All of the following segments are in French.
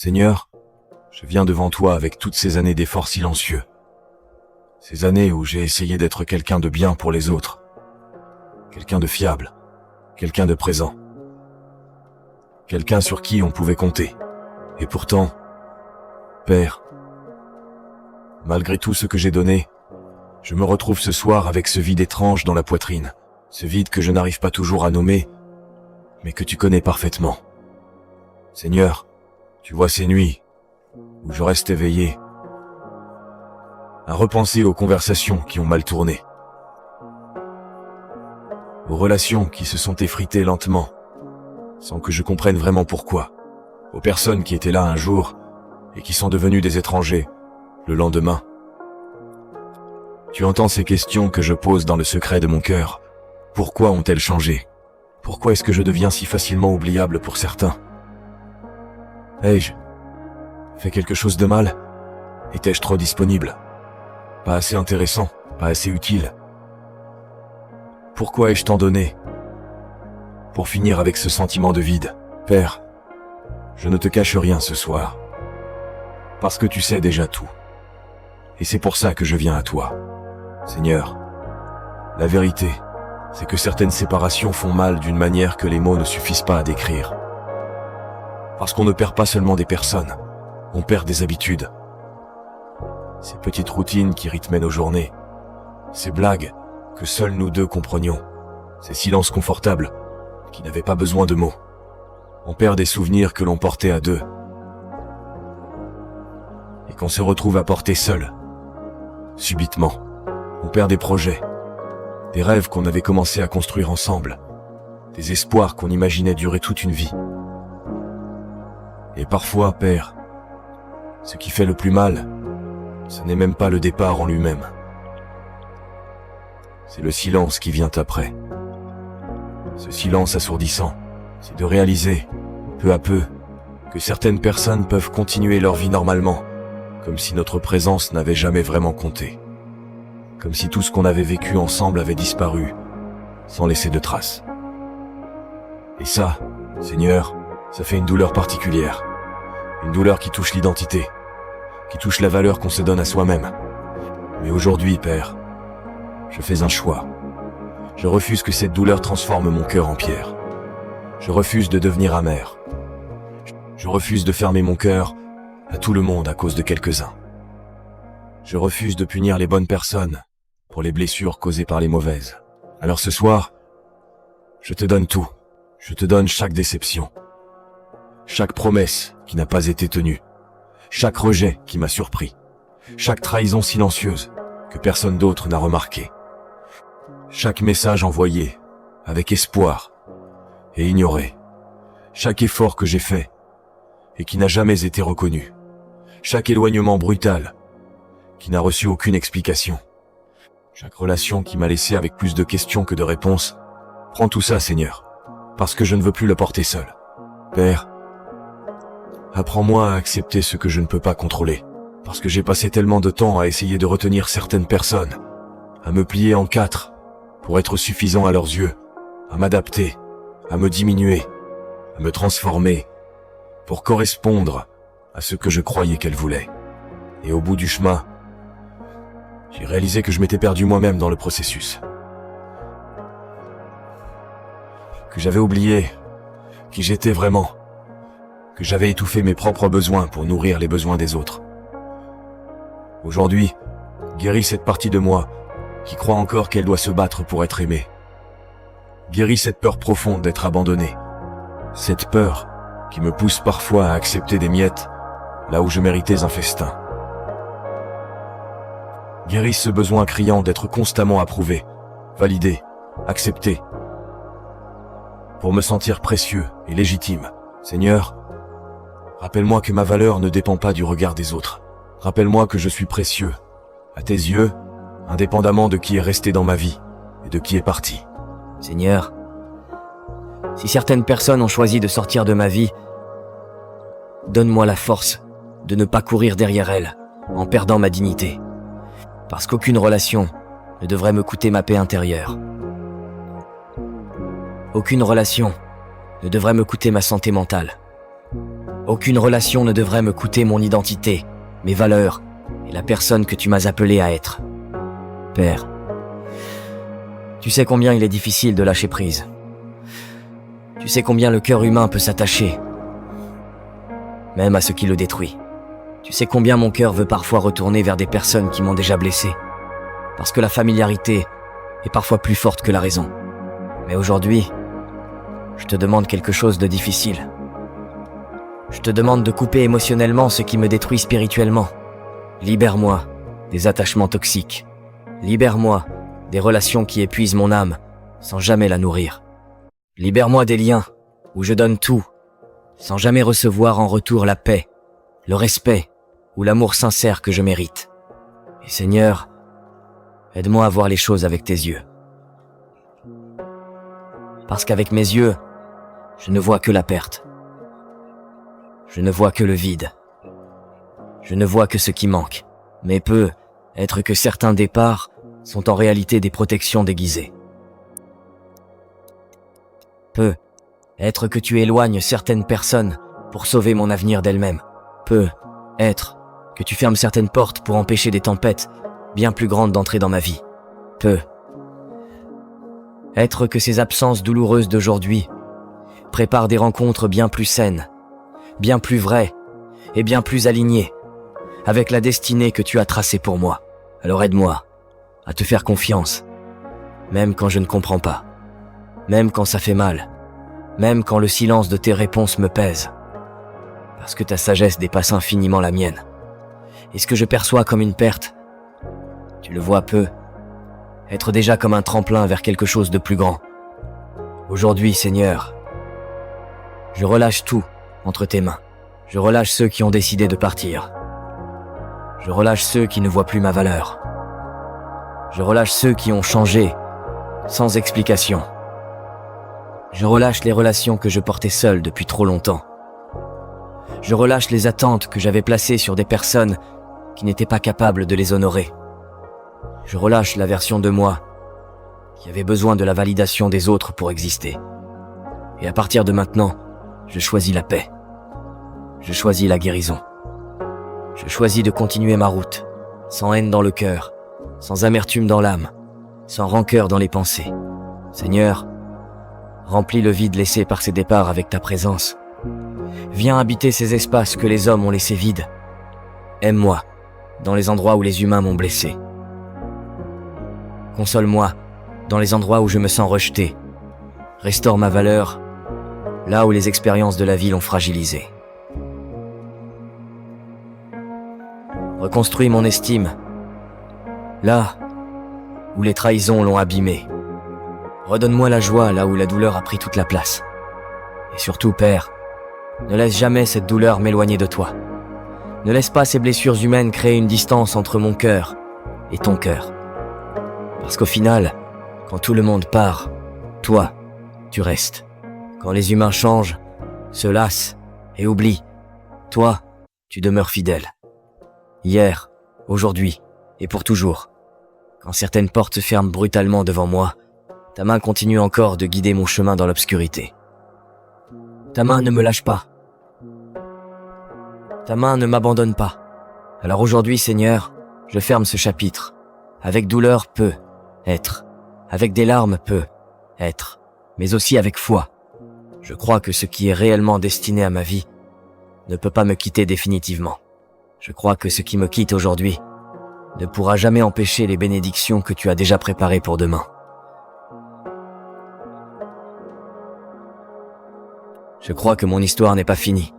Seigneur, je viens devant toi avec toutes ces années d'efforts silencieux. Ces années où j'ai essayé d'être quelqu'un de bien pour les autres. Quelqu'un de fiable. Quelqu'un de présent. Quelqu'un sur qui on pouvait compter. Et pourtant, Père, malgré tout ce que j'ai donné, je me retrouve ce soir avec ce vide étrange dans la poitrine. Ce vide que je n'arrive pas toujours à nommer, mais que tu connais parfaitement. Seigneur, tu vois ces nuits où je reste éveillé, à repenser aux conversations qui ont mal tourné, aux relations qui se sont effritées lentement, sans que je comprenne vraiment pourquoi, aux personnes qui étaient là un jour et qui sont devenues des étrangers le lendemain. Tu entends ces questions que je pose dans le secret de mon cœur. Pourquoi ont-elles changé? Pourquoi est-ce que je deviens si facilement oubliable pour certains? Ai-je fait quelque chose de mal? Étais-je trop disponible? Pas assez intéressant? Pas assez utile? Pourquoi ai-je tant donné? Pour finir avec ce sentiment de vide. Père, je ne te cache rien ce soir. Parce que tu sais déjà tout. Et c'est pour ça que je viens à toi. Seigneur, la vérité, c'est que certaines séparations font mal d'une manière que les mots ne suffisent pas à décrire. Parce qu'on ne perd pas seulement des personnes, on perd des habitudes. Ces petites routines qui rythmaient nos journées, ces blagues que seuls nous deux comprenions, ces silences confortables qui n'avaient pas besoin de mots. On perd des souvenirs que l'on portait à deux et qu'on se retrouve à porter seul. Subitement, on perd des projets, des rêves qu'on avait commencé à construire ensemble, des espoirs qu'on imaginait durer toute une vie. Et parfois, Père, ce qui fait le plus mal, ce n'est même pas le départ en lui-même. C'est le silence qui vient après. Ce silence assourdissant, c'est de réaliser, peu à peu, que certaines personnes peuvent continuer leur vie normalement, comme si notre présence n'avait jamais vraiment compté. Comme si tout ce qu'on avait vécu ensemble avait disparu, sans laisser de traces. Et ça, Seigneur, ça fait une douleur particulière. Une douleur qui touche l'identité, qui touche la valeur qu'on se donne à soi-même. Mais aujourd'hui, Père, je fais un choix. Je refuse que cette douleur transforme mon cœur en pierre. Je refuse de devenir amer. Je refuse de fermer mon cœur à tout le monde à cause de quelques-uns. Je refuse de punir les bonnes personnes pour les blessures causées par les mauvaises. Alors ce soir, je te donne tout. Je te donne chaque déception. Chaque promesse qui n'a pas été tenue. Chaque rejet qui m'a surpris. Chaque trahison silencieuse que personne d'autre n'a remarquée. Chaque message envoyé avec espoir et ignoré. Chaque effort que j'ai fait et qui n'a jamais été reconnu. Chaque éloignement brutal qui n'a reçu aucune explication. Chaque relation qui m'a laissé avec plus de questions que de réponses. Prends tout ça, Seigneur, parce que je ne veux plus le porter seul. Père, apprends-moi à accepter ce que je ne peux pas contrôler, parce que j'ai passé tellement de temps à essayer de retenir certaines personnes, à me plier en quatre pour être suffisant à leurs yeux, à m'adapter, à me diminuer, à me transformer, pour correspondre à ce que je croyais qu'elles voulaient. Et au bout du chemin, j'ai réalisé que je m'étais perdu moi-même dans le processus. Que j'avais oublié qui j'étais vraiment. Que j'avais étouffé mes propres besoins pour nourrir les besoins des autres. Aujourd'hui, guéris cette partie de moi qui croit encore qu'elle doit se battre pour être aimée. Guéris cette peur profonde d'être abandonnée. Cette peur qui me pousse parfois à accepter des miettes là où je méritais un festin. Guéris ce besoin criant d'être constamment approuvé, validé, accepté, pour me sentir précieux et légitime. Seigneur, rappelle-moi que ma valeur ne dépend pas du regard des autres. Rappelle-moi que je suis précieux, à tes yeux, indépendamment de qui est resté dans ma vie et de qui est parti. Seigneur, si certaines personnes ont choisi de sortir de ma vie, donne-moi la force de ne pas courir derrière elles en perdant ma dignité. Parce qu'aucune relation ne devrait me coûter ma paix intérieure. Aucune relation ne devrait me coûter ma santé mentale. Aucune relation ne devrait me coûter mon identité, mes valeurs et la personne que tu m'as appelé à être. Père, tu sais combien il est difficile de lâcher prise. Tu sais combien le cœur humain peut s'attacher, même à ce qui le détruit. Tu sais combien mon cœur veut parfois retourner vers des personnes qui m'ont déjà blessé, parce que la familiarité est parfois plus forte que la raison. Mais aujourd'hui, je te demande quelque chose de difficile. Je te demande de couper émotionnellement ce qui me détruit spirituellement. Libère-moi des attachements toxiques. Libère-moi des relations qui épuisent mon âme sans jamais la nourrir. Libère-moi des liens où je donne tout sans jamais recevoir en retour la paix, le respect ou l'amour sincère que je mérite. Et Seigneur, aide-moi à voir les choses avec tes yeux. Parce qu'avec mes yeux, je ne vois que la perte. Je ne vois que le vide. Je ne vois que ce qui manque. Mais peut être que certains départs sont en réalité des protections déguisées. Peut être que tu éloignes certaines personnes pour sauver mon avenir d'elles-mêmes. Peut être que tu fermes certaines portes pour empêcher des tempêtes bien plus grandes d'entrer dans ma vie. Peut être que ces absences douloureuses d'aujourd'hui préparent des rencontres bien plus saines, bien plus vraies et bien plus alignées avec la destinée que tu as tracée pour moi. Alors aide-moi à te faire confiance, même quand je ne comprends pas, même quand ça fait mal, même quand le silence de tes réponses me pèse, parce que ta sagesse dépasse infiniment la mienne. Et ce que je perçois comme une perte, tu le vois peu, être déjà comme un tremplin vers quelque chose de plus grand. Aujourd'hui, Seigneur, je relâche tout entre tes mains. Je relâche ceux qui ont décidé de partir. Je relâche ceux qui ne voient plus ma valeur. Je relâche ceux qui ont changé sans explication. Je relâche les relations que je portais seul depuis trop longtemps. Je relâche les attentes que j'avais placées sur des personnes qui n'étaient pas capables de les honorer. Je relâche la version de moi qui avait besoin de la validation des autres pour exister. Et à partir de maintenant, je choisis la paix. Je choisis la guérison. Je choisis de continuer ma route, sans haine dans le cœur, sans amertume dans l'âme, sans rancœur dans les pensées. Seigneur, remplis le vide laissé par ces départs avec ta présence. Viens habiter ces espaces que les hommes ont laissés vides. Aime-moi dans les endroits où les humains m'ont blessé. Console-moi dans les endroits où je me sens rejeté. Restaure ma valeur là où les expériences de la vie l'ont fragilisée. Reconstruis mon estime là où les trahisons l'ont abîmée. Redonne-moi la joie là où la douleur a pris toute la place. Et surtout, Père, ne laisse jamais cette douleur m'éloigner de toi. Ne laisse pas ces blessures humaines créer une distance entre mon cœur et ton cœur. Parce qu'au final, quand tout le monde part, toi, tu restes. Quand les humains changent, se lassent et oublient, toi, tu demeures fidèle. Hier, aujourd'hui et pour toujours. Quand certaines portes se ferment brutalement devant moi, ta main continue encore de guider mon chemin dans l'obscurité. Ta main ne me lâche pas. Ta main ne m'abandonne pas. Alors aujourd'hui, Seigneur, je ferme ce chapitre. Avec douleur peut être. Avec des larmes peut être. Mais aussi avec foi. Je crois que ce qui est réellement destiné à ma vie ne peut pas me quitter définitivement. Je crois que ce qui me quitte aujourd'hui ne pourra jamais empêcher les bénédictions que tu as déjà préparées pour demain. Je crois que mon histoire n'est pas finie.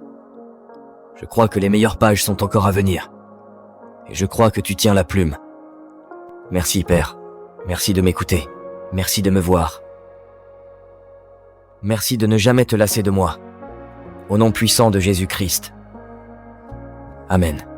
Je crois que les meilleures pages sont encore à venir. Et je crois que tu tiens la plume. Merci, Père. Merci de m'écouter. Merci de me voir. Merci de ne jamais te lasser de moi. Au nom puissant de Jésus-Christ. Amen.